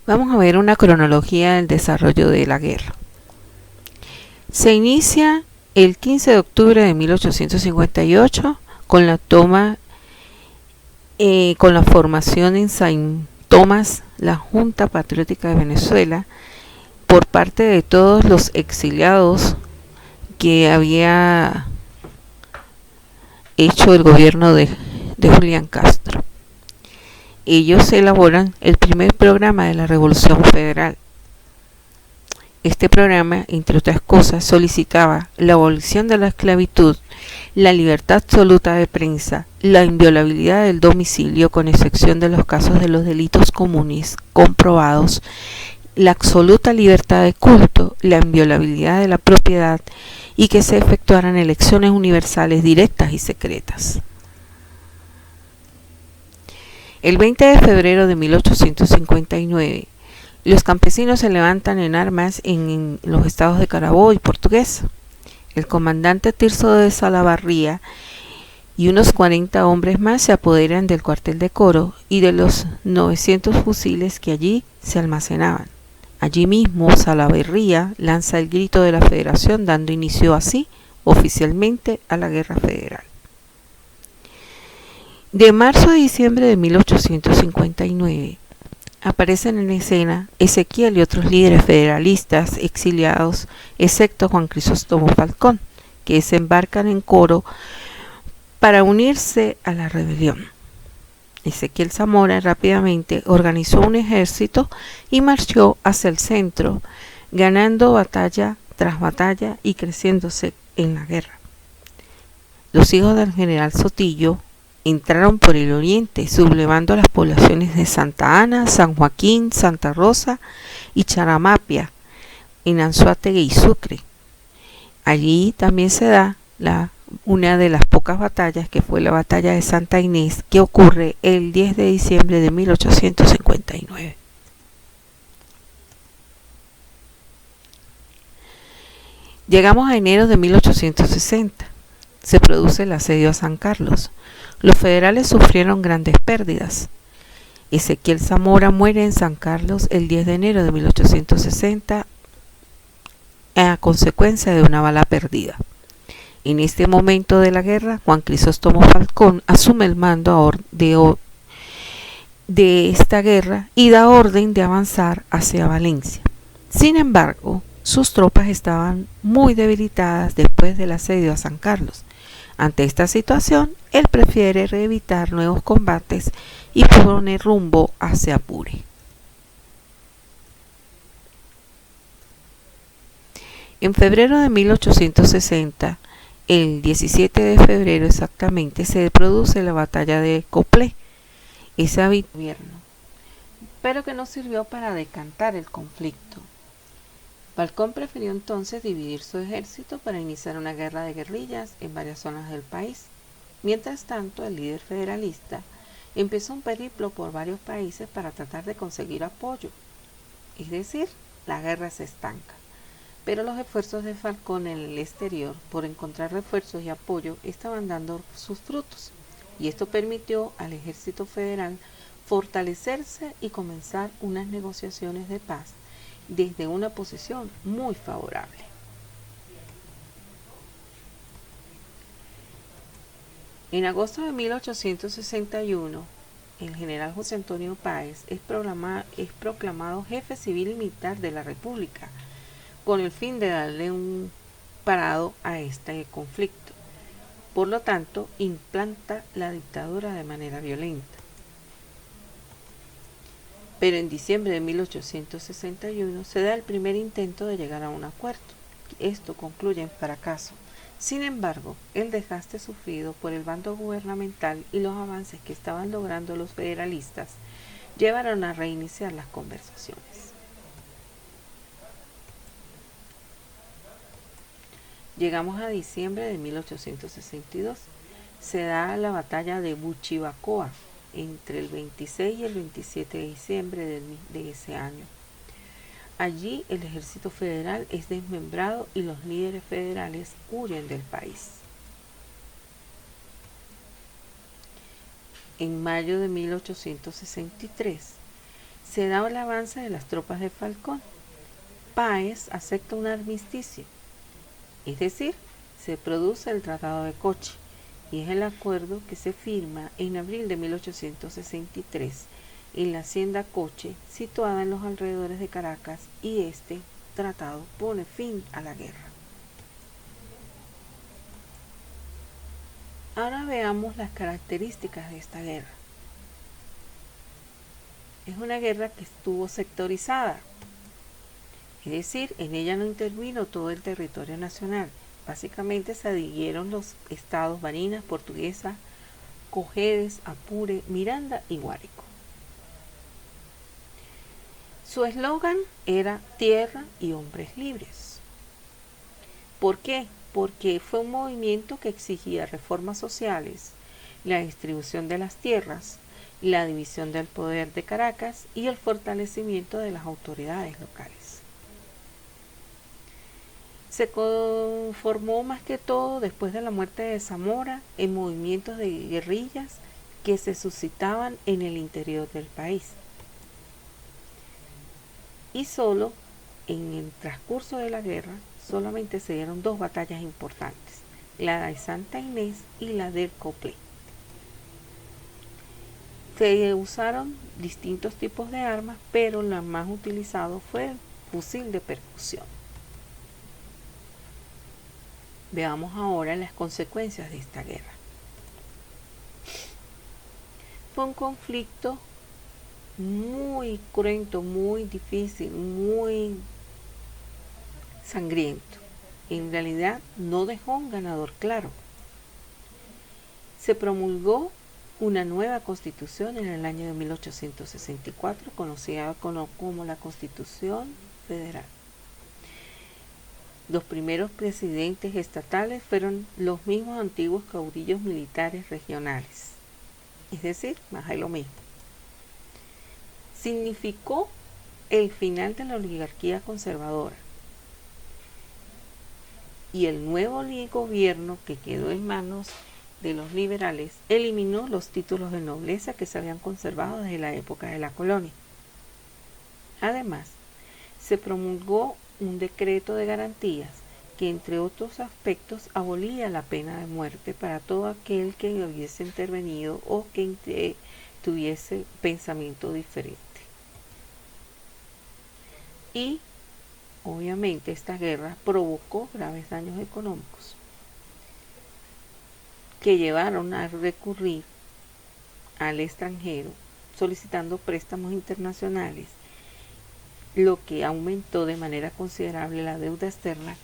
Vamos a ver una cronología del desarrollo de la guerra. Se inicia el 15 de octubre de 1858 con la toma, con la formación en Saint Thomas, la Junta Patriótica de Venezuela, por parte de todos los exiliados que había hecho el gobierno de Julián Castro. Ellos elaboran el primer programa de la Revolución Federal. Este programa, entre otras cosas, solicitaba la abolición de la esclavitud, la libertad absoluta de prensa, la inviolabilidad del domicilio con excepción de los casos de los delitos comunes comprobados, la absoluta libertad de culto, la inviolabilidad de la propiedad y que se efectuaran elecciones universales directas y secretas. El 20 de febrero de 1859, los campesinos se levantan en armas en los estados de Carabobo y Portuguesa. El comandante Tirso de Salavarría y unos 40 hombres más se apoderan del cuartel de Coro y de los 900 fusiles que allí se almacenaban. Allí mismo Salaverría lanza el grito de la Federación, dando inicio así oficialmente a la Guerra Federal. De marzo a diciembre de 1859 aparecen en escena Ezequiel y otros líderes federalistas exiliados, excepto Juan Crisóstomo Falcón, que se embarcan en Coro para unirse a la rebelión. Ezequiel Zamora rápidamente organizó un ejército y marchó hacia el centro, ganando batalla tras batalla y creciéndose en la guerra. Los hijos del general Sotillo entraron por el oriente, sublevando las poblaciones de Santa Ana, San Joaquín, Santa Rosa y Charamapia, en Anzoátegui y Sucre. Allí también se da una de las pocas batallas, que fue la batalla de Santa Inés, que ocurre el 10 de diciembre de 1859. Llegamos a enero de 1860. Se produce el asedio a San Carlos. Los federales sufrieron grandes pérdidas. Ezequiel Zamora muere en San Carlos el 10 de enero de 1860 a consecuencia de una bala perdida. En este momento de la guerra, Juan Crisóstomo Falcón asume el mando de esta guerra y da orden de avanzar hacia Valencia. Sin embargo, sus tropas estaban muy debilitadas después del asedio a San Carlos. Ante esta situación, él prefiere evitar nuevos combates y pone rumbo hacia Apure. En febrero de 1860, el 17 de febrero exactamente, se produce la batalla de Coplé, ese gobierno, pero que no sirvió para decantar el conflicto. Falcón prefirió entonces dividir su ejército para iniciar una guerra de guerrillas en varias zonas del país. Mientras tanto, el líder federalista empezó un periplo por varios países para tratar de conseguir apoyo. Es decir, la guerra se estanca. Pero los esfuerzos de Falcón en el exterior por encontrar refuerzos y apoyo estaban dando sus frutos, y esto permitió al ejército federal fortalecerse y comenzar unas negociaciones de paz desde una posición muy favorable. En agosto de 1861, el general José Antonio Páez es proclamado jefe civil y militar de la República, con el fin de darle un parado a este conflicto. Por lo tanto, implanta la dictadura de manera violenta. Pero en diciembre de 1861 se da el primer intento de llegar a un acuerdo. Esto concluye en fracaso. Sin embargo, el desgaste sufrido por el bando gubernamental y los avances que estaban logrando los federalistas llevaron a reiniciar las conversaciones. Llegamos a diciembre de 1862. Se da la batalla de Buchivacoa entre el 26 y el 27 de diciembre de ese año. Allí el ejército federal es desmembrado y los líderes federales huyen del país. En mayo de 1863 Se da el avance de las tropas de Falcón. Páez acepta un armisticio, es decir, se produce el Tratado de Coche, y es el acuerdo que se firma en abril de 1863 en la hacienda Coche, situada en los alrededores de Caracas, y este tratado pone fin a la guerra. Ahora veamos las características de esta guerra. Es una guerra que estuvo sectorizada, es decir, en ella no intervino todo el territorio nacional. Básicamente se adhirieron los estados Barinas, Portuguesa, Cojedes, Apure, Miranda y Guárico. Su eslogan era Tierra y hombres libres. ¿Por qué? Porque fue un movimiento que exigía reformas sociales, la distribución de las tierras, la división del poder de Caracas y el fortalecimiento de las autoridades locales. Se conformó más que todo después de la muerte de Zamora en movimientos de guerrillas que se suscitaban en el interior del país. Y solo en el transcurso de la guerra solamente se dieron dos batallas importantes, la de Santa Inés y la del Coplé. Se usaron distintos tipos de armas, pero lo más utilizado fue el fusil de percusión. Veamos ahora las consecuencias de esta guerra. Fue un conflicto muy cruento, muy difícil, muy sangriento. En realidad no dejó un ganador claro. Se promulgó una nueva constitución en el año de 1864, conocida como la Constitución Federal. Los primeros presidentes estatales fueron los mismos antiguos caudillos militares regionales, es decir, más de lo mismo. Significó el final de la oligarquía conservadora, y el nuevo gobierno, que quedó en manos de los liberales, eliminó los títulos de nobleza que se habían conservado desde la época de la colonia. Además, se promulgó un decreto de garantías que, entre otros aspectos, abolía la pena de muerte para todo aquel que hubiese intervenido o que tuviese pensamiento diferente. Y obviamente esta guerra provocó graves daños económicos que llevaron a recurrir al extranjero solicitando préstamos internacionales, lo que aumentó de manera considerable la deuda externa